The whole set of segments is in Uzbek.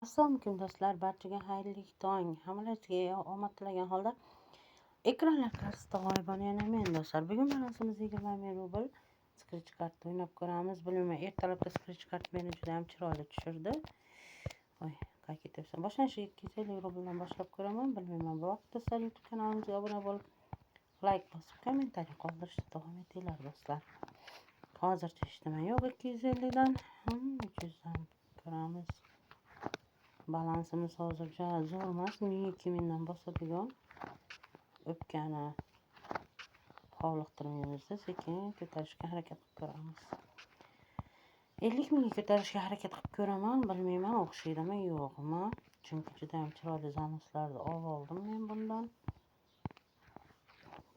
Assalomu alaykum do'stlar, barchaga xayrli tong. Hammalariga omad tilagan holda ekranlar qarshisida g'oyibona yana men do'stlar. Bugun balansimiz 20 ming rubl scratch kart o'ynab ko'ramiz. Bilmayman, ertalabki scratch kart meni juda ham chiroyli tushirdi. Voy, qay ketyapsan? Boshlanishiga 250 rubldan boshlab ko'raman. Bilmayman, bu vaqt do'stlar YouTube kanalimizga obuna bo'lib, like bosib, kommentariy qoldirishda davom etinglar do'stlar. Hozircha hech nima yo'q. 250 dan 300 dan ko'ramiz. Balansimiz hozircha zo'r emas, 1000-2000 dan bosadigan o'pkani hovliqtirmaymiz-da, sekin ko'tarishga harakat qilib ko'ramiz. 50 mingga ko'tarishga harakat qilib ko'raman, bilmayman o'xshaydimi yo'qmi, chunki juda ham chiroyli zanuslarni oldim men bundan.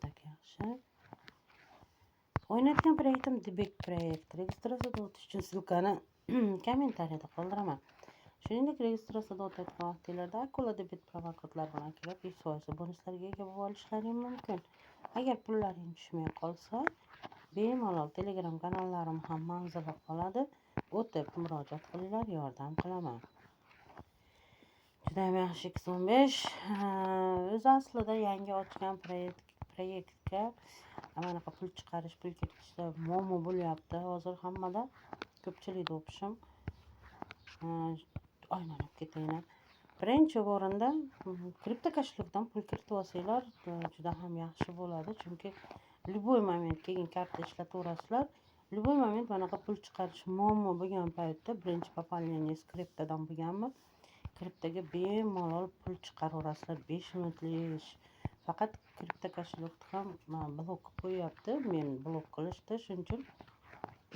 Tak yaxshi. O'ynayotgan proyektim debut proyekt. Registratsiyaga o'tish uchun ссылкani kommentariyada qoldiraman. Shuningdek, registratsiyaga o'tayotgan vaqtlarda Akula debit promokodlar bilan kirib, 100% bonuslarga ega bo'lib olishlaring mumkin. Agar pullaring tushmay qolsa, bemalol Telegram kanallarim ham manzilli qoladi. O'tib murojaat qilinglar, yordam qilaman. Juda ham yaxshi X15. O'zi aslida yangi ochgan proyektga anaqa pul chiqarish, pul kiritishda muammo bo'lyapti. Hozir hammada ko'pchilikda o'pishim. Aylanib ketaylik. Birinchi o'rinda kripto kошелькdan pul kiritib olsanglar juda ham yaxshi bo'ladi, chunki любой moment keyin karta ishlataverasizlar. Любой moment bunaqa pul chiqarish muammo bo'lgan paytda birinchi пополнение kriptodan bo'lganmi, kriptoga bemalol pul chiqaraverasizlar. 5 minutlik ish. Faqat kripto kошелькni ham blok qo'yapti. Men blok qilishdi, shuning uchun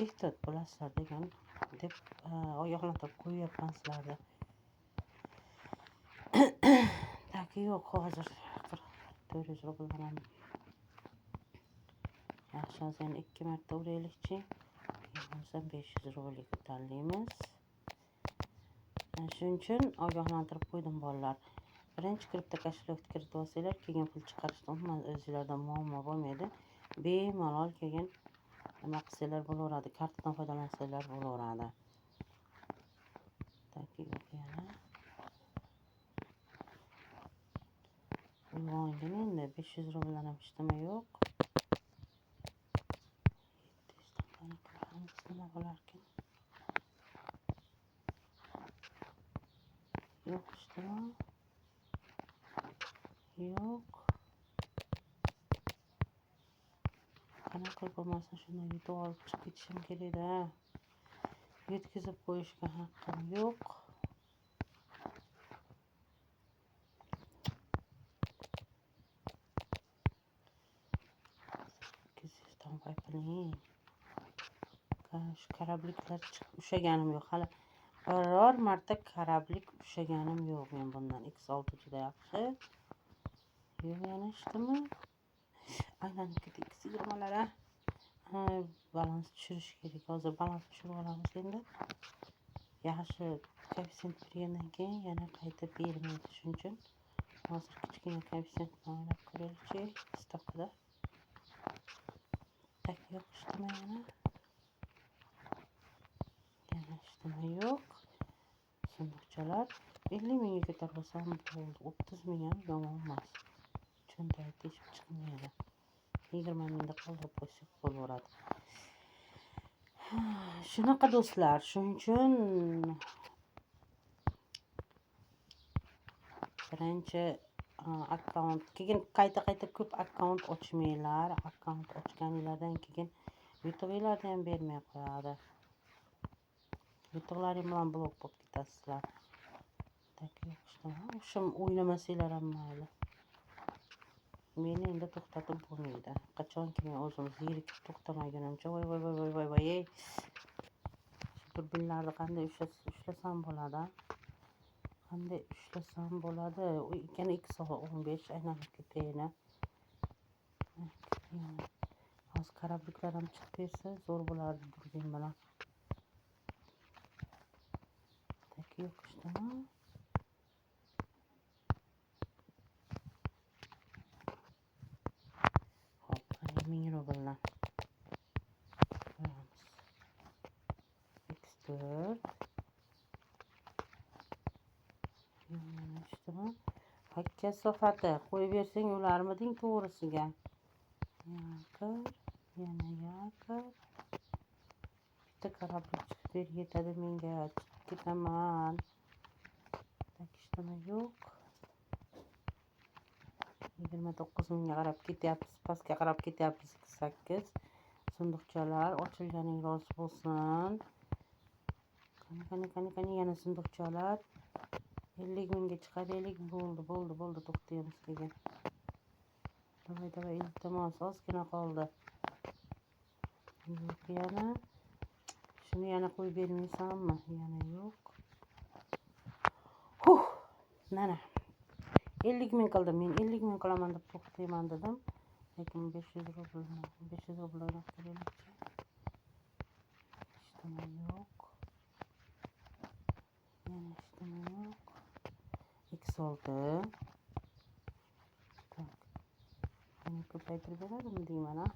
ehtiyot bo'lasizlar degan deb ogohlantirib qo'yyapman sizlarni. Tak yo'q, hozir 400 rubldan yaxshi, hozir yana 2 marta uraylikchi. Bo'lmasa 500 rublga ko'taramiz. Shuning uchun ogohlantirib qo'ydim bolalar. Birinchi kripto kошелькni kiritib olsanglar, keyin pul chiqarishda umuman o'zingizlarda muammo bo'lmaydi. Bemalol keyin nima qilsanglar bo'laveradi, kartadan foydalansanglar bo'laveradi. Tak yo'q yana. Uyg'ongin endi, 500 rubldan ham hech nima yo'q. 700 dan ko'ramiz nima bo'larkan. Yo'q ishdimi? Yo'q. Qanaqa bo'lmasin, shunday yutib olib chiqib ketishim kerak-da. Yetkazib qo'yishga haqqim yo'q. Karabliklar chiqib ushaganim yo'q. Hali biror marta karablik ushaganim yo'q men bundan. X6 juda yaxshi. Yo'q, yana ishdimi? Aylanib ketdik X20lara. Balans tushirish kerak. Hozir balans tushirib olamiz endi. Yaxshi koeffitsient bergandan keyin yana qayta bermaydi. Shuning uchun hozir kichkina koeffitsient bilan o'ynab ko'raylikchi. Stokda. Tak yo'q ishdimi yana? Yana ishdimi yo'q. Sunduqchalar 50 mingga ko'tarib olsam bo'ldi. 30 ming ham yomon emas. Cho'ntak teshib chiqmaydi. 20 mingda qoldirib qo'ysak bo'laveradi. Shunaqa do'stlar, shuning uchun birinchi akkaunt, keyin qayta ko'p akkaunt ochmanglar. Akkaunt ochganinglardan keyin YouTube'larni ham bermay qo'yadi. YouTube'laring bilan blok bo'lib ketasizlar. Tak yo'qmi? O'sham o'ynamasanglar ham mayli. Meni endi to'xtatib bo'lmaydi. Qachonki men o'zim zerikib to'xtamagunimcha voy. Turbinlarni qanday ushlasam bo'ladi? Qanday ushlasam bo'ladi? Yana X15 aylanib ketayini. Hozir karabliklar ham chiqib ketsa zo'r bo'lardi turbin bilan. Tak yo'q ishdimi? Hop, 1000 rubldan. X4 Eshitdimi? Ha, kasofati qo'yib bersang ularmiding to'g'risiga. Yakir, yana yakir. Bitta karabluk chiqib ber, yetadi menga. Chiqib ketaman. Takishdimi? Yo'q. 29 mingga qarab ketyapmiz, pastga qarab ketyapmiz. 8 sunduqchalar ochilganing rozi bo'lsin. Qani yana sunduqchalar 50 mingga chiqaraylik. Bo'ldi, to'xtaymiz keyin. Davay, iltimos, ozgina qoldi. Yo'q yana. Shuni yana qo'yib bermaysanmi? Yana yo'q. Mana 50 ming qildim. Men 50 ming qilaman deb to'xtayman dedim. Lekin 500 rubl o'ynab ko'raylikchi. Eshitimi yo'q. Yana eshitimi yo'q. X oldi. Tak. Yana ko'paytirib beradimi deyman, ha?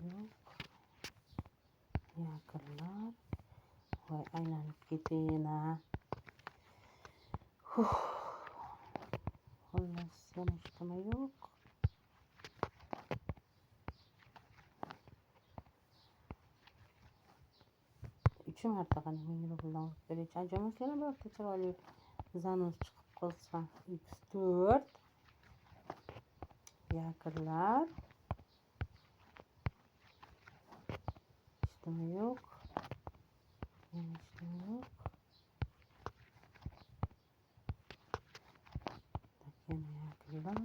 Yo'q. Yakirlar. Voy, aylanib ketayin, ha. Xullas, yana eshitimi yo'q. Uch marta qani 1000 rubldan urib beraychi. Ajomas yana birorta chiroyli zanus chiqib qolsa. X4. Yakirlar. Eshitimi yo'q. Yana eshitimi yo'q. Yana yakirlar.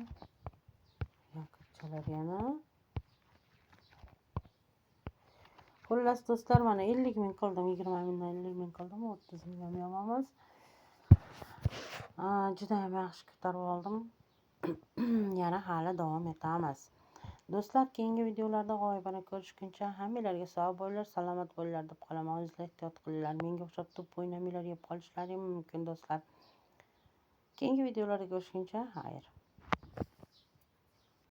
Yakirchalar yana. Xullas do'stlar, mana 50 ming qildim. 20 mingdan 50 ming qildim. 30 ming ham yomamiz. Juda ham yaxshi ko'tarib oldim. Yana hali davom etamiz. Do'stlar, keyingi videolarda g'oyibani ko'rishguncha hammalarga sog' bo'linglar, salomat bo'linglar deb qolaman. O'zingizlar ehtiyot qilinglar. Menga o'xshab to'p o'ynamanglar, yeb qolishlari mumkin do'stlar. Keyingi videolarda ko'rishguncha xayr.